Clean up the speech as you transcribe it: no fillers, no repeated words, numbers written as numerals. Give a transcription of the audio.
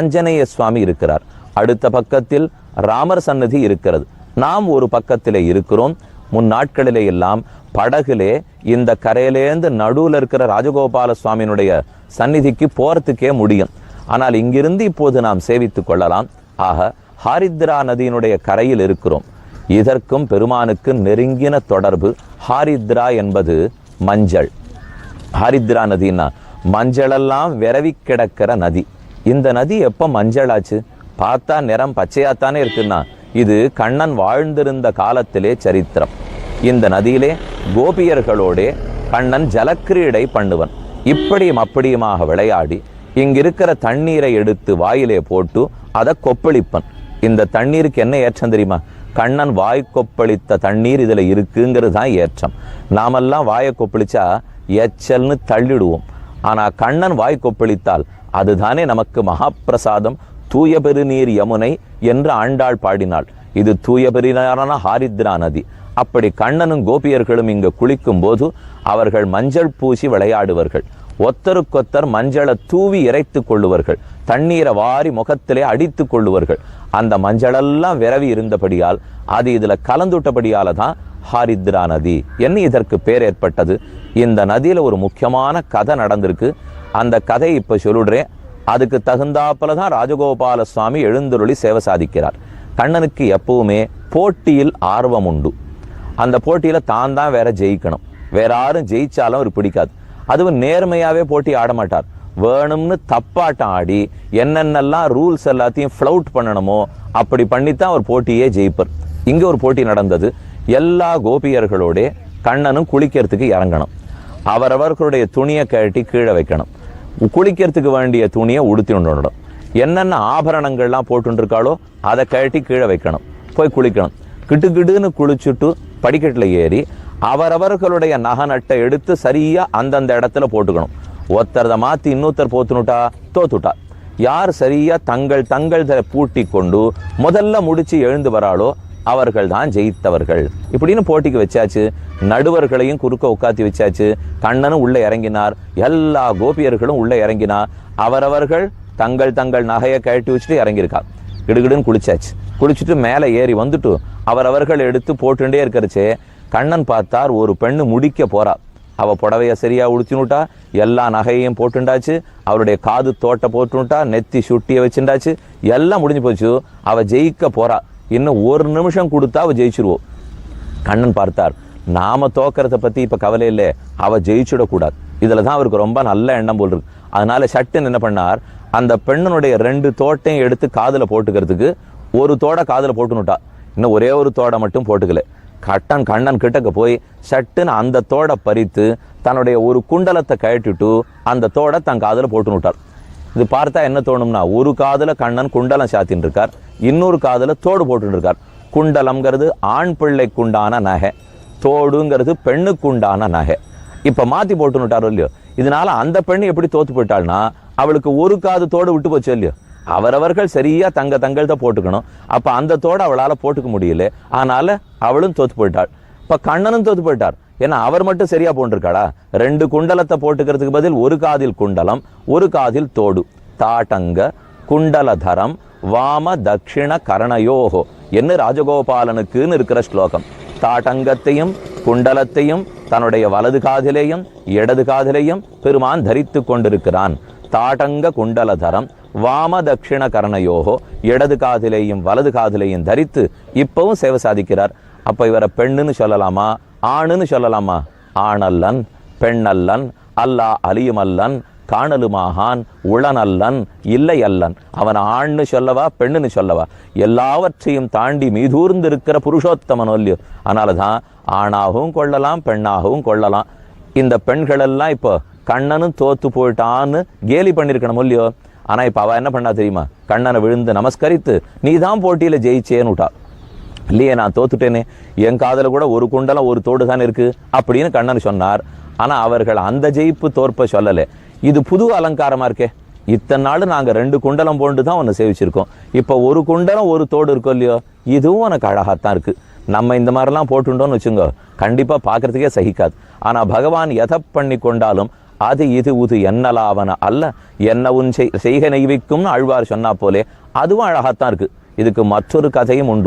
ஆஞ்சநேய சுவாமி இருக்கிறார், அடுத்த பக்கத்தில் ராமர் சன்னதி இருக்கிறது, நாம் ஒரு பக்கத்திலே இருக்கிறோம். முன் நாட்களிலே எல்லாம் படகுலே இந்த கரையிலேந்து நடுவில் இருக்கிற ராஜகோபால சுவாமியினுடைய சந்நிதிக்கு போறதுக்கே முடியும். ஆனால் இங்கிருந்து இப்போது நாம் சேவித்துக் கொள்ளலாம். ஆக ஹாரித்ரா நதியினுடைய கரையில் இருக்கிறோம். இதற்கும் பெருமானுக்கு நெருங்கின தொடர்பு. ஹாரித்ரா என்பது மஞ்சள். ஹாரித்ரா நதினா மஞ்சளெல்லாம் விரவி கிடக்கிற நதி. இந்த நதி எப்ப மஞ்சளாச்சு? பார்த்தா நிறம் பச்சையாத்தானே இருக்குன்னா இது கண்ணன் வாழ்ந்திருந்த காலத்திலே சரித்திரம். இந்த நதியிலே கோபியர்களோட கண்ணன் ஜலக்கிரீடை பண்ணுவன். இப்படியும் அப்படியுமாக விளையாடி இங்கிருக்கிற தண்ணீரை எடுத்து வாயிலே போட்டு அதை கொப்பளிப்பன். இந்த தண்ணீருக்கு என்ன ஏற்றம் தெரியுமா? கண்ணன் வாய் கொப்பளித்த தண்ணீர் இதுல இருக்குங்கிறது தான் ஏற்றம். நாமெல்லாம் வாயை கொப்பளிச்சா எச்சல்னு தள்ளிடுவோம். ஆனா கண்ணன் வாய் கொப்பளித்தால் அதுதானே நமக்கு மகாப்பிரசாதம். தூய பெருநீர் யமுனை என்று ஆண்டாள் பாடினாள். இது தூய பெருநீரான ஹாரித்ரா நதி. அப்படி கண்ணனும் கோபியர்களும் இங்கு குளிக்கும் போது அவர்கள் மஞ்சள் பூசி விளையாடுவார்கள். ஒத்தருக்கொத்தர் மஞ்சளை தூவி இறைத்து கொள்ளுவார்கள். தண்ணீரை வாரி முகத்திலே அடித்து கொள்ளுவார்கள். அந்த மஞ்சளெல்லாம் விரவி இருந்தபடியால் அது இதுல கலந்துட்டபடியால தான் ஹாரித்ரா நதி என்ன இதற்கு பேர் ஏற்பட்டது. இந்த நதியில ஒரு முக்கியமான கதை நடந்திருக்கு. அந்த கதை இப்ப சொல்லுறேன். அதுக்கு தகுந்தாப்புல தான் ராஜகோபால சுவாமி எழுந்தருளி சேவை சாதிக்கிறார். கண்ணனுக்கு எப்பவுமே போட்டியில் ஆர்வம் உண்டு. அந்த போட்டியில தான் வேற ஜெயிக்கணும். வேற யாரும் ஜெயிச்சாலும் அவர் பிடிக்காது. அதுவும் நேர்மையாவே போட்டி ஆட மாட்டார். வேணும்னு தப்பாட்டம் ஆடி என்னென்னலாம் ரூல்ஸ் எல்லாத்தையும் ஃப்ளவுட் பண்ணணுமோ அப்படி பண்ணித்தான் அவர் போட்டியே ஜெயிப்பர். இங்க ஒரு போட்டி நடந்தது. எல்லா கோபியர்களோட கண்ணனும் குளிக்கிறதுக்கு இறங்கணும். அவரவர்களுடைய துணியை கழட்டி கீழே வைக்கணும். குளிக்கிறதுக்கு வேண்டிய துணியை உடுத்தி உண்டணும். என்னென்ன ஆபரணங்கள்லாம் போட்டுருக்காளோ அதை கழட்டி கீழே வைக்கணும். போய் குளிக்கணும். கிட்டுக்கிட்டுன்னு குளிச்சுட்டு படிக்கட்டில் ஏறி அவரவர்களுடைய நகநட்டை எடுத்து சரியா அந்தந்த இடத்துல போட்டுக்கணும். ஒருத்தரத மாத்தி இன்னொருத்தர் போத்துனுட்டா தோத்துட்டா. யார் சரியா தங்கள் பூட்டி கொண்டு முதல்ல முடிச்சு எழுந்து வராளோ அவர்கள் தான் ஜெயித்தவர்கள். இப்படின்னு போட்டிக்கு வச்சாச்சு. நடுவர்களையும் குறுக்க உட்காத்தி வச்சாச்சு. கண்ணனும் உள்ள இறங்கினார். எல்லா கோபியர்களும் உள்ள இறங்கினார். அவரவர்கள் தங்கள் நகையை கழட்டி வச்சுட்டு இறங்கியிருக்கா. கிடுகிடுன்னு குளிச்சாச்சு. குளிச்சுட்டு மேலே ஏறி வந்துட்டு அவரவர்கள் எடுத்து போட்டுட்டே இருக்கிறச்சே கண்ணன் பார்த்தார். ஒரு பெண்ணு முடிக்க போறா. அவ புடவைய சரியா உடுத்தினுட்டா. எல்லா நகையையும் போட்டுண்டாச்சு. அவருடைய காது தோட்டை போட்டுட்டா. நெத்தி சுட்டிய வச்சுட்டாச்சு. எல்லாம் முடிஞ்சு போச்சு. அவ ஜெயிக்க போறா. இன்னும் ஒரு நிமிஷம் கொடுத்தா அவ ஜெயிச்சிருவோம். கண்ணன் பார்த்தார். நாம தோக்கிறத பத்தி இப்ப கவலை இல்லை, அவ ஜெயிச்சுடக்கூடாது. இதுலதான் அவருக்கு ரொம்ப நல்ல எண்ணம் போல் இருக்கு. அதனால சட்டுன்னு என்ன பண்ணார், அந்த பெண்ணனுடைய 2 தோட்டையும் எடுத்து காதுல போட்டுக்கிறதுக்கு ஒரு தோடை காதுல போட்டுனுட்டா. இன்னும் ஒரே ஒரு தோடை மட்டும் போட்டுக்கல. கண்ணன் கிட்டக்க போய் சட்டுன்னு அந்த தோடை பறித்து தன்னுடைய ஒரு குண்டலத்தை கழட்டிட்டு அந்த தோடை தன் காதுல போட்டுனுட்டார். இது பார்த்தா என்ன தோணும்னா, ஒரு காதுல கண்ணன் குண்டலம் சாத்தின்னு இருக்கார், இன்னொரு காதுல தோடு போட்டு இருக்கார். குண்டலம்ங்கிறது ஆண் பிள்ளைக்குண்டான நகை, தோடுங்கிறது பெண்ணுக்குண்டான நகை. இப்ப மாத்தி போட்டுனுட்டாரோ இல்லையோ. இதனால அந்த பெண்ணு எப்படி தோத்து போயிட்டாள்னா, அவளுக்கு ஒரு காது தோடு விட்டு போச்சு இல்லையோ. அவரவர்கள் சரியா தங்கள்த போட்டுக்கணும். அப்ப அந்த தோடு அவளால போட்டுக்க முடியல. அதனால அவளும் தோத்து போயிட்டாள். இப்ப கண்ணனும் தோத்து போயிட்டார். ஏன்னா அவர் மட்டும் சரியா போட்டிருக்காளா? 2 குண்டலத்தை போட்டுக்கிறதுக்கு பதில் ஒரு காதில் குண்டலம், ஒரு காதில் தோடு. தாட்டங்க குண்டலதரம் வாம தட்சிண கரணயோகோ என்ன ராஜகோபாலனுக்குன்னு இருக்கிற ஸ்லோகம். தாட்டங்கத்தையும் குண்டலத்தையும் தன்னுடைய வலது காதிலேயும் இடது காதிலேயும் பெருமான் தரித்து கொண்டிருக்கிறான். தாட்டங்க குண்டலதரம் வாம தட்சிண கரணயோகோ இடது காதிலேயும் வலது காதிலேயும் தரித்து இப்பவும் சேவை சாதிக்கிறார். அப்ப இவரை பெண்ணுன்னு சொல்லலாமா, ஆணுன்னு சொல்லலாமா? ஆணல்லன் பெண்ணல்லன் அல்லா அலியுமல்லன் காணலுமாகான் உளனல்லன் இல்லை அல்லன். அவன் ஆண்னு சொல்லவா பெண்ணுன்னு சொல்லவா? எல்லாவற்றையும் தாண்டி மீதூர்ந்து இருக்கிற புருஷோத்தமன் இல்லையோ. அதனாலதான் ஆணாகவும் கொள்ளலாம் பெண்ணாகவும் கொள்ளலாம். இந்த பெண்கள் எல்லாம் இப்போ கண்ணனும் தோத்து போயிட்டான்னு கேலி பண்ணிருக்கணும் இல்லையோ. ஆனா இப்ப அவ என்ன பண்ணா தெரியுமா? கண்ணனை விழுந்து நமஸ்கரித்து நீதான் போட்டியில ஜெயிச்சேன்னு விட்டா. இல்லையே நான் தோத்துட்டேனே, என் காதல கூட ஒரு குண்டலம் ஒரு தோடு தான் இருக்கு அப்படின்னு கண்ணன் சொன்னார். ஆனா அவர்கள் அந்த ஜெயிப்பு தோற்ப சொல்லல. இது புது அலங்காரமா இருக்கே. இத்தனை நாள் நாங்க 2 குண்டலம் போண்டு தான் உன்னை சேவிச்சிருக்கோம். இப்ப ஒரு குண்டலம் ஒரு தோடு இருக்கோ இல்லையோ, இதுவும் உனக்கு அழகாத்தான் இருக்கு. நம்ம இந்த மாதிரிலாம் போட்டுட்டோம்னு வச்சுங்க, கண்டிப்பா பாக்குறதுக்கே சகிக்காது. ஆனா பகவான் எதை பண்ணி கொண்டாலும் அது இது உது என்னலாவன அல்ல என்ன உன் செய்கை நெய்விக்கும்னு ஆழ்வார் சொன்னா போலே அதுவும் அழகாத்தான் இருக்கு. இதுக்கு மற்றொரு கதையும் உண்டு.